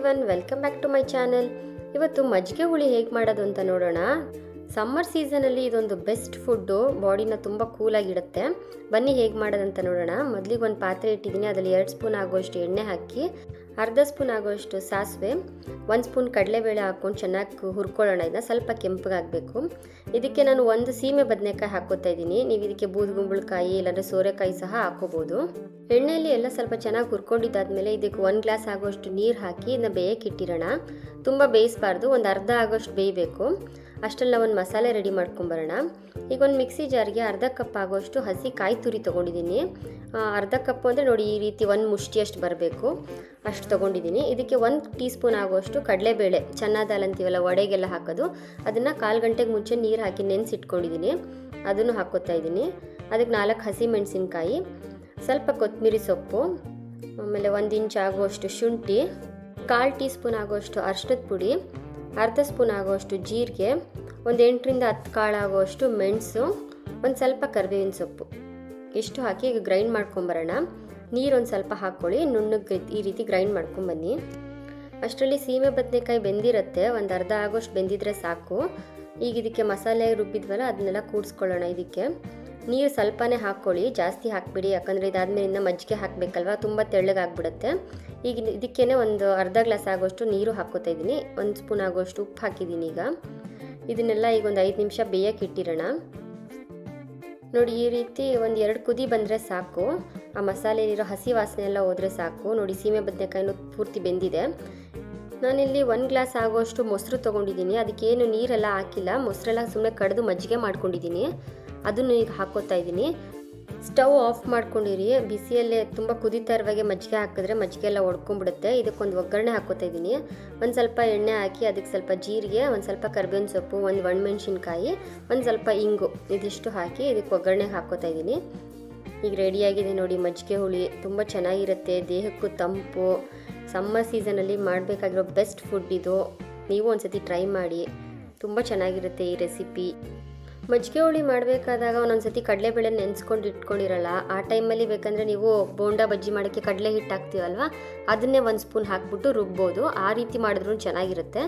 Everyone, welcome back to my channel. ಇವತ್ತು ಮಜ್ಜಿಗೆ ಹುಳಿ ಹೇಗೆ ಮಾಡೋದು ಅಂತ ನೋಡೋಣ. ಸಮ್ಮರ್ ಸೀಸನಲ್ಲಿ ಇದೊಂದು ಬೆಸ್ಟ್ ಫುಡ್ಡು, ಬಾಡಿನ ತುಂಬ ಕೂಲಾಗಿಡುತ್ತೆ. ಬನ್ನಿ ಹೇಗೆ ಮಾಡೋದಂತ ನೋಡೋಣ. ಮೊದಲಿಗೆ ಒಂದು ಪಾತ್ರೆ ಇಟ್ಟಿದ್ದೀನಿ, ಅದರಲ್ಲಿ 2 ಸ್ಪೂನ್ ಆಗುವಷ್ಟು ಎಣ್ಣೆ ಹಾಕಿ, ಅರ್ಧ ಸ್ಪೂನ್ ಆಗುವಷ್ಟು ಸಾಸಿವೆ, 1 ಸ್ಪೂನ್ ಕಡಲೆಬೇಳೆ ಹಾಕ್ಕೊಂಡು ಚೆನ್ನಾಗಿ ಹುರ್ಕೊಳ್ಳೋಣ. ಇದನ್ನ ಸ್ವಲ್ಪ ಕೆಂಪಗಾಗಬೇಕು. ಇದಕ್ಕೆ ನಾನು 1 ಸೀಮೆ ಬದನೆಕಾಯಿ ಹಾಕೋತಾ ಇದ್ದೀನಿ. ನೀವು ಇದಕ್ಕೆ ಬೂದುಗುಂಬಳಕಾಯಿ ಇಲ್ಲಾಂದರೆ ಸೋರೆಕಾಯಿ ಸಹ ಹಾಕೋಬೋದು. ಎಣ್ಣೆಯಲ್ಲಿ ಎಲ್ಲ ಸ್ವಲ್ಪ ಚೆನ್ನಾಗಿ ಹುರ್ಕೊಂಡಿದ್ದಾದ್ಮೇಲೆ ಇದಕ್ಕೆ 1 ಗ್ಲಾಸ್ ಆಗೋಷ್ಟು ನೀರು ಹಾಕಿ ಇದನ್ನ ಬೇಯಕ್ಕೆ ಇಟ್ಟಿರೋಣ. ತುಂಬ ಬೇಯಿಸಬಾರ್ದು, ಒಂದು ಅರ್ಧ ಆಗೋಷ್ಟು ಬೇಯಬೇಕು. ಅಷ್ಟೆಲ್ಲ ಒಂದು ಮಸಾಲೆ ರೆಡಿ ಮಾಡ್ಕೊಂಬರೋಣ. ಈಗ ಒಂದು ಮಿಕ್ಸಿ ಜಾರ್ಗೆ ಅರ್ಧ ಕಪ್ ಆಗೋಷ್ಟು ಹಸಿ ಕಾಯಿ ತುರಿ ತೊಗೊಂಡಿದ್ದೀನಿ. ಅರ್ಧ ಕಪ್ಪು ಅಂದರೆ ನೋಡಿ ಈ ರೀತಿ 1 ಮುಷ್ಟಿಯಷ್ಟು ಬರಬೇಕು, ಅಷ್ಟು ತೊಗೊಂಡಿದ್ದೀನಿ. ಇದಕ್ಕೆ 1 ಟೀ ಸ್ಪೂನ್ ಆಗೋಷ್ಟು ಕಡಲೆಬೇಳೆ, ಚೆನ್ನ ದಾಲ್ ಅಂತೀವಲ್ಲ ವಡೆಗೆಲ್ಲ ಹಾಕೋದು, ಅದನ್ನು 1/4 ಗಂಟೆಗೆ ಮುಂಚೆ ನೀರು ಹಾಕಿ ನೆನೆಸಿಟ್ಕೊಂಡಿದ್ದೀನಿ, ಅದನ್ನು ಹಾಕೋತಾ ಇದ್ದೀನಿ. ಅದಕ್ಕೆ 4 ಹಸಿ ಮೆಣಸಿನ್ಕಾಯಿ, ಸ್ವಲ್ಪ ಕೊತ್ತಂಬರಿ ಸೊಪ್ಪು, ಆಮೇಲೆ 1 ಇಂಚ್ ಆಗುವಷ್ಟು ಶುಂಠಿ, 1/4 ಟೀ ಸ್ಪೂನ್ ಆಗುವಷ್ಟು ಅರಿಶಿಣದ ಪುಡಿ, ಅರ್ಧ ಸ್ಪೂನ್ ಆಗುವಷ್ಟು ಜೀರಿಗೆ, ಒಂದು 8 ರಿಂದ 10 ಕಾಳು ಆಗುವಷ್ಟು ಮೆಣಸು, ಒಂದು ಸ್ವಲ್ಪ ಕರಿಬೇವಿನ ಸೊಪ್ಪು, ಇಷ್ಟು ಹಾಕಿ ಈಗ ಗ್ರೈಂಡ್ ಮಾಡ್ಕೊಂಬರೋಣ. ನೀರೊಂದು ಸ್ವಲ್ಪ ಹಾಕ್ಕೊಳ್ಳಿ, ನುಣ್ಣಗೆ ಈ ರೀತಿ ಗ್ರೈಂಡ್ ಮಾಡ್ಕೊಂಬನ್ನಿ. ಅಷ್ಟರಲ್ಲಿ ಸೀಮೆ ಬದನೆಕಾಯಿ ಬೆಂದಿರುತ್ತೆ, ಒಂದು ಅರ್ಧ ಆಗೋಷ್ಟು ಬೆಂದಿದ್ರೆ ಸಾಕು. ಈಗ ಇದಕ್ಕೆ ಮಸಾಲೆ ರುಬ್ಬಿದ್ವಲ್ಲ ಅದನ್ನೆಲ್ಲ ಕೂಡಿಸ್ಕೊಳ್ಳೋಣ. ಇದಕ್ಕೆ ನೀರು ಸ್ವಲ್ಪನೇ ಹಾಕ್ಕೊಳ್ಳಿ, ಜಾಸ್ತಿ ಹಾಕ್ಬಿಡಿ, ಯಾಕಂದರೆ ಇದಾದ್ಮೇಲೆ ಇನ್ನು ಮಜ್ಜಿಗೆ ಹಾಕಬೇಕಲ್ವ, ತುಂಬ ತೆಳ್ಳಗಾಗ್ಬಿಡುತ್ತೆ. ಈಗ ಇದಕ್ಕೇ ಒಂದು ಅರ್ಧ ಗ್ಲಾಸ್ ಆಗೋಷ್ಟು ನೀರು ಹಾಕ್ಕೋತಾ ಇದ್ದೀನಿ, 1 ಸ್ಪೂನ್ ಆಗೋಷ್ಟು ಉಪ್ಪು ಹಾಕಿದ್ದೀನಿ. ಈಗ ಇದನ್ನೆಲ್ಲ ಈಗ ಒಂದು 5 ನಿಮಿಷ ಬೇಯಕ್ಕೆ ಇಟ್ಟಿರೋಣ. ನೋಡಿ ಈ ರೀತಿ ಒಂದು 2 ಕುದಿ ಬಂದರೆ ಸಾಕು, ಆ ಮಸಾಲೆಯಲ್ಲಿರೋ ಹಸಿ ವಾಸನೆ ಎಲ್ಲ ಹೋದರೆ ಸಾಕು. ನೋಡಿ ಸೀಮೆ ಬದನೆಕಾಯಿನೂ ಪೂರ್ತಿ ಬೆಂದಿದೆ. ನಾನಿಲ್ಲಿ 1 ಗ್ಲಾಸ್ ಆಗೋಷ್ಟು ಮೊಸರು ತೊಗೊಂಡಿದ್ದೀನಿ, ಅದಕ್ಕೇನು ನೀರೆಲ್ಲ ಹಾಕಿಲ್ಲ, ಮೊಸರೆಲ್ಲ ಸುಮ್ಮನೆ ಕಡಿದು ಮಜ್ಜಿಗೆ ಮಾಡ್ಕೊಂಡಿದ್ದೀನಿ, ಅದನ್ನು ಈಗ ಹಾಕೋತಾ ಇದ್ದೀನಿ. ಸ್ಟವ್ ಆಫ್ ಮಾಡ್ಕೊಂಡಿರಿ, ಬಿಸಿಯಲ್ಲೇ ತುಂಬ ಕುದೀತಾ ಇರುವಾಗೆ ಮಜ್ಜಿಗೆ ಹಾಕಿದ್ರೆ ಮಜ್ಜಿಗೆ ಎಲ್ಲ ಒಡ್ಕೊಂಡ್ಬಿಡುತ್ತೆ. ಇದಕ್ಕೊಂದು ಒಗ್ಗರಣೆ ಹಾಕೋತಾ ಇದ್ದೀನಿ. ಒಂದು ಸ್ವಲ್ಪ ಎಣ್ಣೆ ಹಾಕಿ ಅದಕ್ಕೆ ಸ್ವಲ್ಪ ಜೀರಿಗೆ, ಒಂದು ಸ್ವಲ್ಪ ಕರಿಬೇವಿನ ಸೊಪ್ಪು, ಒಂದು ಒಣಮೆಣಸಿನ್ಕಾಯಿ, ಒಂದು ಸ್ವಲ್ಪ ಇಂಗು, ಇದಿಷ್ಟು ಹಾಕಿ ಇದಕ್ಕೆ ಒಗ್ಗರಣೆಗೆ ಹಾಕೋತಾ ಇದ್ದೀನಿ. ಈಗ ರೆಡಿಯಾಗಿದೆ ನೋಡಿ ಮಜ್ಜಿಗೆ ಹುಳಿ, ತುಂಬ ಚೆನ್ನಾಗಿರುತ್ತೆ, ದೇಹಕ್ಕೂ ತಂಪು. ಸಮ್ಮರ್ ಸೀಸನಲ್ಲಿ ಮಾಡಬೇಕಾಗಿರೋ ಬೆಸ್ಟ್ ಫುಡ್ ಇದು. ನೀವು ಒಂದ್ಸತಿ ಟ್ರೈ ಮಾಡಿ, ತುಂಬ ಚೆನ್ನಾಗಿರುತ್ತೆ ಈ ರೆಸಿಪಿ. ಮಜ್ಜಿಗೆ ಹುಳಿ ಮಾಡಬೇಕಾದಾಗ ಒಂದೊಂದ್ಸತಿ ಕಡಲೆಬೇಳೆ ನೆನೆಸ್ಕೊಂಡು ಇಟ್ಕೊಂಡಿರಲ್ಲ, ಆ ಟೈಮಲ್ಲಿ ಬೇಕಂದರೆ ನೀವು ಬೋಂಡಾ ಬಜ್ಜಿ ಮಾಡೋಕ್ಕೆ ಕಡಲೆ ಹಿಟ್ಟು ಹಾಕ್ತೀವಲ್ವ, ಅದನ್ನೇ 1 ಸ್ಪೂನ್ ಹಾಕ್ಬಿಟ್ಟು ರುಬ್ಬೋದು. ಆ ರೀತಿ ಮಾಡಿದ್ರೂ ಚೆನ್ನಾಗಿರುತ್ತೆ.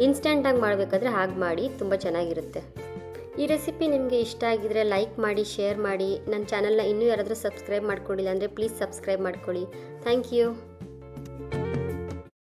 ಇನ್ಸ್ಟೆಂಟಾಗಿ ಮಾಡಬೇಕಾದ್ರೆ ಹಾಗೆ ಮಾಡಿ, ತುಂಬ ಚೆನ್ನಾಗಿರುತ್ತೆ. ಈ ರೆಸಿಪಿ ನಿಮಗೆ ಇಷ್ಟ ಆಗಿದರೆ ಲೈಕ್ ಮಾಡಿ, ಶೇರ್ ಮಾಡಿ. ನನ್ನ ಚಾನಲ್ನ ಇನ್ನೂ ಯಾರಾದರೂ ಸಬ್ಸ್ಕ್ರೈಬ್ ಮಾಡ್ಕೊಂಡಿಲ್ಲ ಅಂದರೆ ಪ್ಲೀಸ್ ಸಬ್ಸ್ಕ್ರೈಬ್ ಮಾಡ್ಕೊಳ್ಳಿ. Thank you.